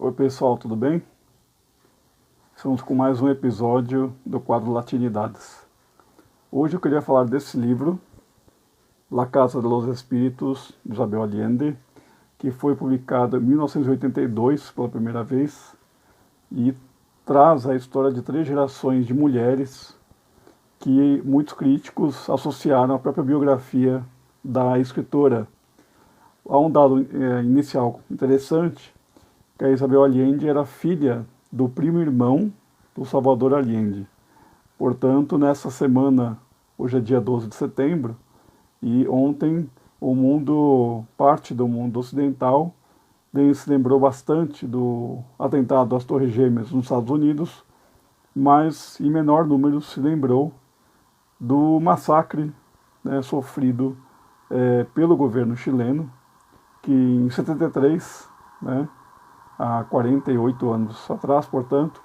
Oi pessoal, tudo bem? Estamos com mais um episódio do quadro Latinidades. Hoje eu queria falar desse livro, La Casa de los Espíritos, de Isabel Allende, que foi publicado em 1982 pela primeira vez e traz a história de 3 gerações de mulheres que muitos críticos associaram à própria biografia da escritora. Há um dado inicial interessante, que a Isabel Allende era filha do primo-irmão do Salvador Allende. Portanto, nessa semana, hoje é dia 12 de setembro, e ontem parte do mundo ocidental, se lembrou bastante do atentado às Torres Gêmeas nos Estados Unidos, mas em menor número se lembrou do massacre, sofrido pelo governo chileno, que em 73, há 48 anos atrás, portanto,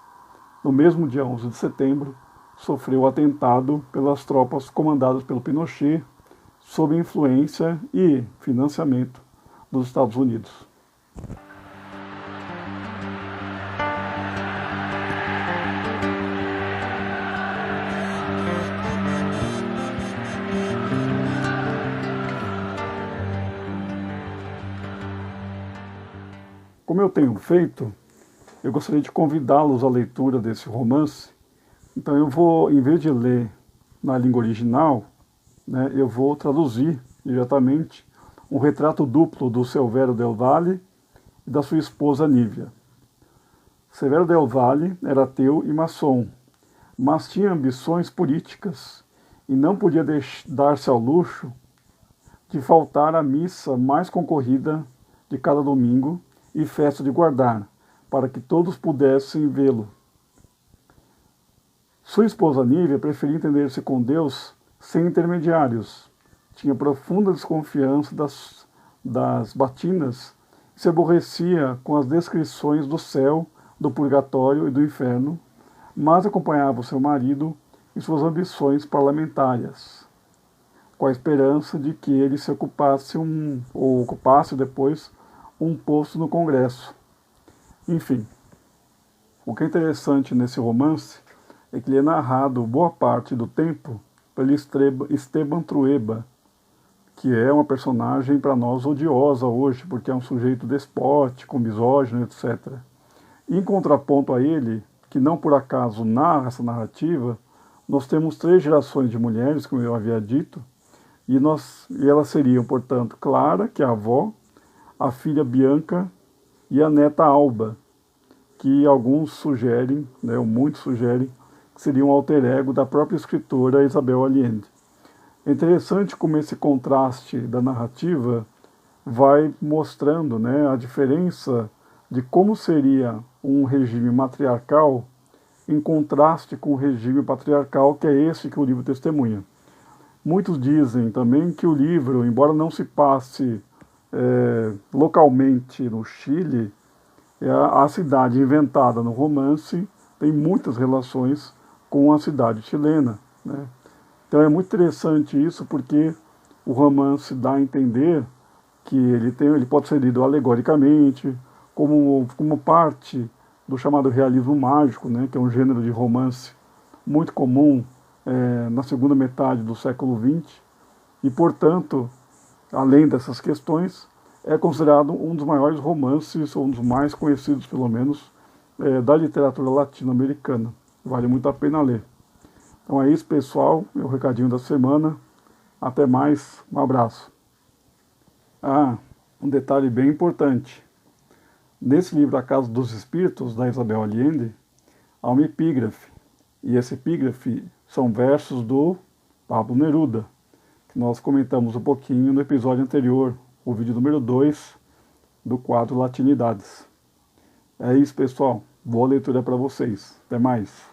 no mesmo dia 11 de setembro, sofreu atentado pelas tropas comandadas pelo Pinochet, sob influência e financiamento dos Estados Unidos. Como eu tenho feito, eu gostaria de convidá-los à leitura desse romance. Então eu vou, em vez de ler na língua original, eu vou traduzir diretamente um retrato duplo do Severo del Valle e da sua esposa Nívia. Severo del Valle era ateu e maçom, mas tinha ambições políticas e não podia dar-se ao luxo de faltar à missa mais concorrida de cada domingo e festa de guardar, para que todos pudessem vê-lo. Sua esposa Nívia preferia entender-se com Deus sem intermediários. Tinha profunda desconfiança das batinas e se aborrecia com as descrições do céu, do purgatório e do inferno, mas acompanhava o seu marido em suas ambições parlamentares, com a esperança de que ele se ocupasse depois um posto no Congresso. Enfim, o que é interessante nesse romance é que ele é narrado boa parte do tempo pelo Esteban Trueba, que é uma personagem para nós odiosa hoje, porque é um sujeito despótico, misógino, etc. Em contraponto a ele, que não por acaso narra essa narrativa, nós temos 3 gerações de mulheres, como eu havia dito, e elas seriam, portanto, Clara, que é a avó, a filha Bianca e a neta Alba, que alguns sugerem, ou muitos sugerem, que seria um alter ego da própria escritora Isabel Allende. É interessante como esse contraste da narrativa vai mostrando a diferença de como seria um regime matriarcal em contraste com o regime patriarcal, que é esse que o livro testemunha. Muitos dizem também que o livro, embora não se passe localmente no Chile, a cidade inventada no romance tem muitas relações com a cidade chilena. Então é muito interessante isso, porque o romance dá a entender que ele pode ser lido alegoricamente, como parte do chamado realismo mágico, que é um gênero de romance muito comum na segunda metade do século XX, e, portanto, além dessas questões, é considerado um dos maiores romances, ou um dos mais conhecidos, pelo menos, da literatura latino-americana. Vale muito a pena ler. Então é isso, pessoal, é o recadinho da semana. Até mais, um abraço. Um detalhe bem importante. Nesse livro A Casa dos Espíritos, da Isabel Allende, há uma epígrafe. E esse epígrafe são versos do Pablo Neruda, que nós comentamos um pouquinho no episódio anterior, o vídeo número 2 do quadro Latinidades. É isso, pessoal. Boa leitura para vocês. Até mais.